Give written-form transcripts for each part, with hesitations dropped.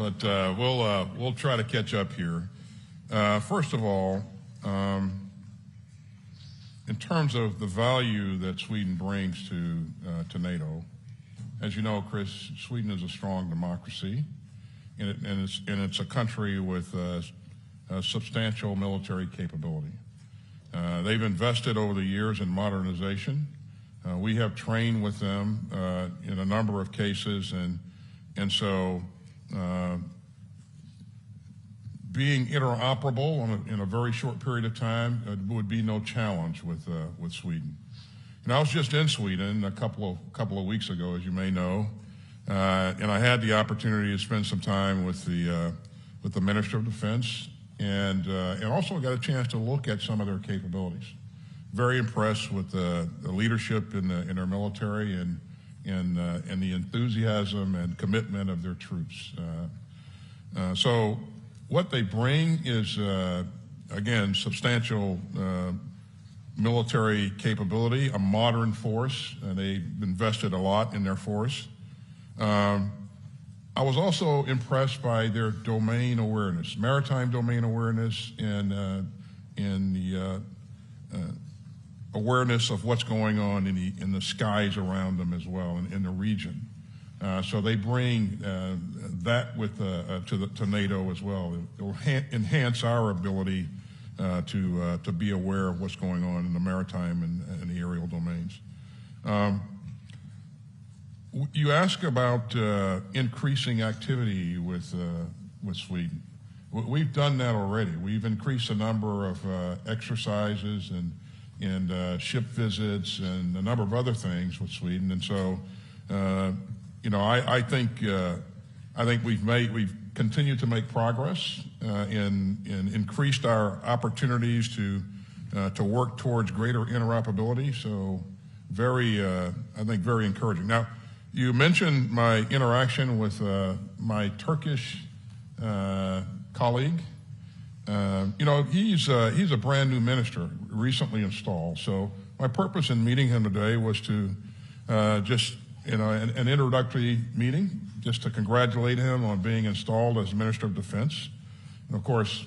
but we'll try to catch up here. First of all, in terms of the value that Sweden brings to NATO, as you know, Chris, Sweden is a strong democracy, and it's a country with a substantial military capability. They've invested over the years in modernization. We have trained with them in a number of cases, and so being interoperable in a very short period of time would be no challenge with Sweden. And I was just in Sweden a couple of weeks ago, as you may know, and I had the opportunity to spend some time with the Minister of Defense, and also got a chance to look at some of their capabilities. Very impressed with the leadership in their military and the enthusiasm and commitment of their troops. So what they bring is, again, substantial military capability, a modern force, and they've invested a lot in their force. I was also impressed by their domain awareness, maritime domain awareness, and the awareness of what's going on in the skies around them as well, in the region. So they bring that to NATO as well. It will enhance our ability to be aware of what's going on in the maritime and the aerial domains. You ask about increasing activity with Sweden. We've done that already. We've increased the number of exercises and ship visits and a number of other things with Sweden. And so, I think we've continued to make progress and increased our opportunities to work towards greater interoperability. So, I think very encouraging. Now, you mentioned my interaction with my Turkish colleague. He's a brand new minister, recently installed. So my purpose in meeting him today was to just, an introductory meeting, just to congratulate him on being installed as Minister of Defense. And of course,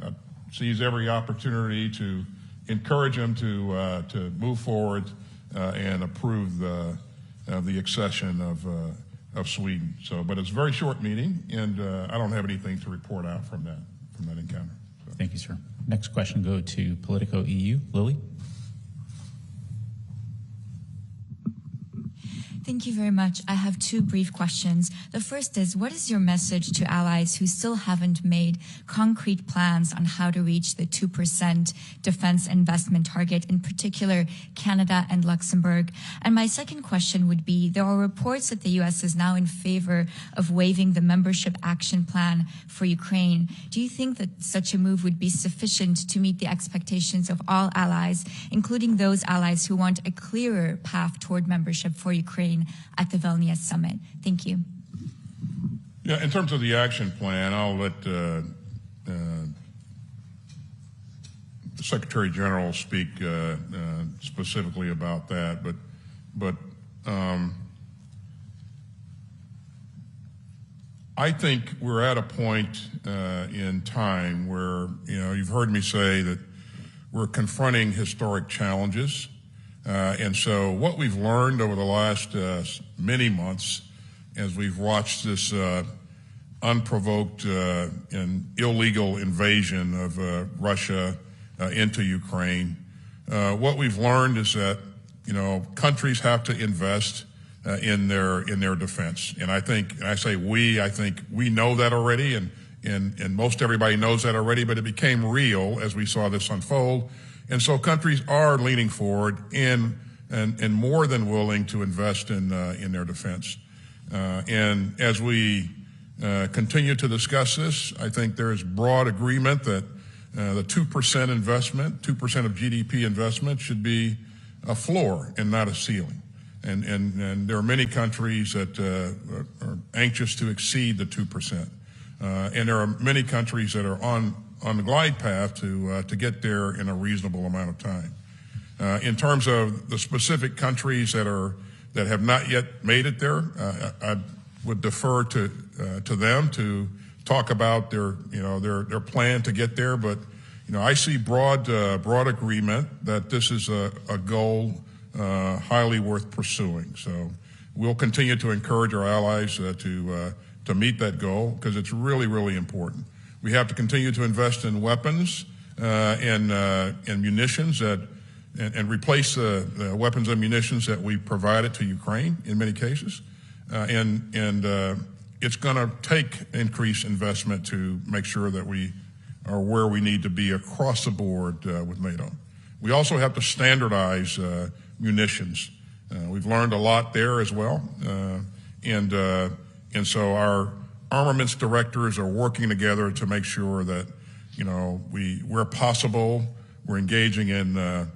I seize every opportunity to encourage him to move forward and approve the accession of Sweden. So, but it's a very short meeting, and I don't have anything to report out from that encounter. So. Thank you, sir. Next question go to Politico EU. Lily. Thank you very much. I have two brief questions. The first is, what is your message to allies who still haven't made concrete plans on how to reach the 2% defense investment target, in particular Canada and Luxembourg? And my second question would be, there are reports that the U.S. is now in favor of waiving the membership action plan for Ukraine. Do you think that such a move would be sufficient to meet the expectations of all allies, including those allies who want a clearer path toward membership for Ukraine at the Vilnius summit? Thank you. Yeah, in terms of the action plan, I'll let the Secretary General speak specifically about that. But I think we're at a point in time where you've heard me say that we're confronting historic challenges. And so what we've learned over the last many months as we've watched this unprovoked and illegal invasion of Russia into Ukraine, what we've learned is that, countries have to invest in their defense. And I think we know that already, and most everybody knows that already, but it became real as we saw this unfold. And so countries are leaning forward and more than willing to invest in their defense. And as we continue to discuss this, I think there's broad agreement that the 2% investment, 2% of GDP investment should be a floor and not a ceiling. And there are many countries that are anxious to exceed the 2%. And there are many countries that are on the glide path to get there in a reasonable amount of time. In terms of the specific countries that have not yet made it there, I would defer to to them to talk about their plan to get there. But I see broad agreement that this is a goal highly worth pursuing. So we'll continue to encourage our allies to meet that goal, because it's really, really important. We have to continue to invest in weapons and munitions and replace the weapons and munitions that we provided to Ukraine in many cases. And it's going to take increased investment to make sure that we are where we need to be across the board with NATO. We also have to standardize munitions. We've learned a lot there as well. And so our armaments directors are working together to make sure that, where possible, we're engaging in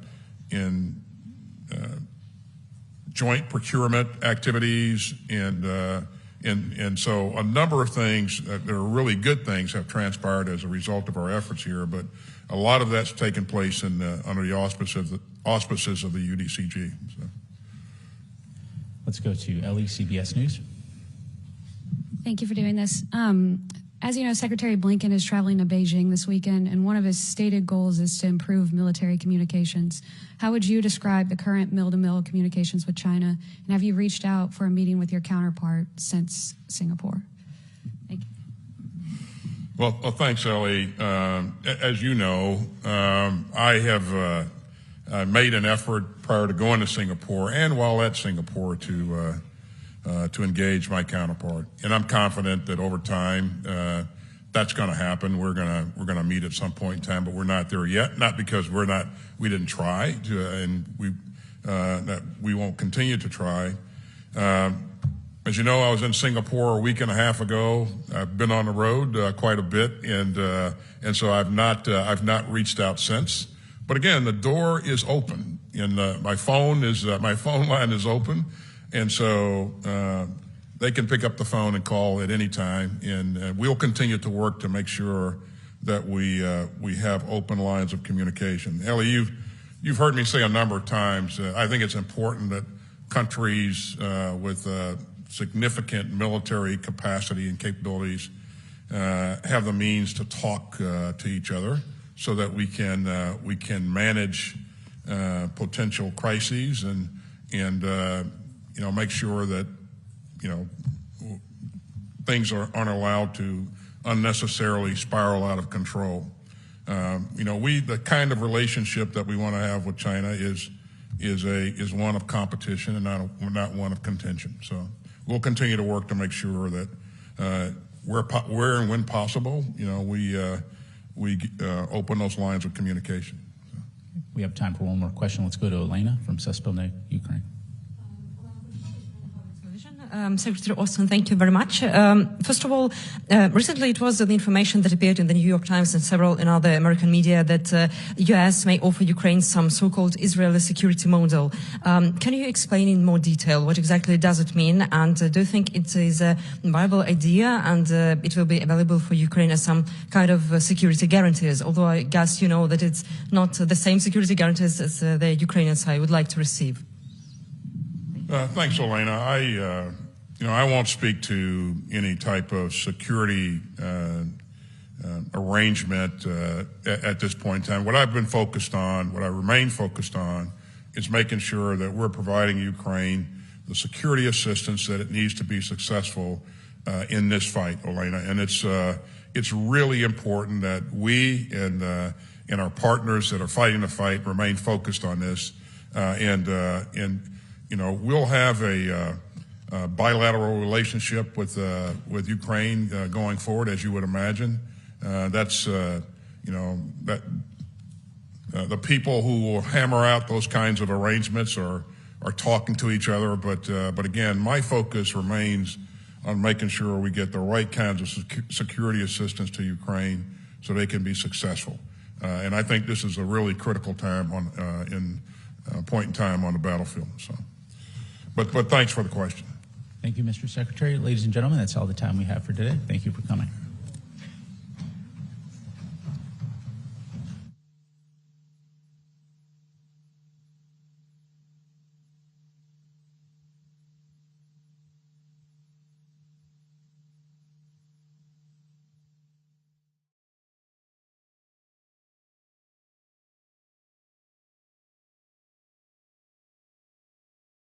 joint procurement activities, and so a number of things that are really good things have transpired as a result of our efforts here, but a lot of that's taken place under the auspices of the UDCG. So. Let's go to Ellie, CBS News. Thank you for doing this. As you know, Secretary Blinken is traveling to Beijing this weekend, and one of his stated goals is to improve military communications. How would you describe the current mill-to-mill communications with China, and have you reached out for a meeting with your counterpart since Singapore? Thank you. Well, thanks, Ellie. As you know, I have made an effort prior to going to Singapore and while at Singapore to engage my counterpart, and I'm confident that over time that's going to happen. We're going to meet at some point in time, but we're not there yet. Not because we didn't try to, and that we won't continue to try. As you know, I was in Singapore a week and a half ago. I've been on the road quite a bit, and so I've not reached out since. But again, the door is open, and my phone line is open. And so they can pick up the phone and call at any time, and we'll continue to work to make sure that we have open lines of communication. Ellie, you've heard me say a number of times, I think it's important that countries with significant military capacity and capabilities have the means to talk to each other so that we can manage potential crises and make sure that, things aren't allowed to unnecessarily spiral out of control. The kind of relationship that we want to have with China is one of competition and not one of contention. So we'll continue to work to make sure that where and when possible, we open those lines of communication. So. We have time for one more question. Let's go to Elena from Suspilne, Ukraine. Secretary Austin, thank you very much. First of all, recently it was the information that appeared in the New York Times and several in other American media that the U.S. may offer Ukraine some so-called Israeli security model. Can you explain in more detail what exactly does it mean, and do you think it is a viable idea and it will be available for Ukraine as some kind of security guarantees, although I guess you know that it's not the same security guarantees as the Ukrainian side would like to receive? Thanks, Elena. I won't speak to any type of security arrangement at this point in time. What I've been focused on, what I remain focused on, is making sure that we're providing Ukraine the security assistance that it needs to be successful in this fight, Elena. And it's really important that we and our partners that are fighting the fight remain focused on this. We'll have a bilateral relationship with Ukraine going forward, as you would imagine. The people who will hammer out those kinds of arrangements are talking to each other. But again, my focus remains on making sure we get the right kinds of security assistance to Ukraine so they can be successful. And I think this is a really critical time point in time on the battlefield. So. But thanks for the question. Thank you, Mr. Secretary. Ladies and gentlemen, that's all the time we have for today. Thank you for coming.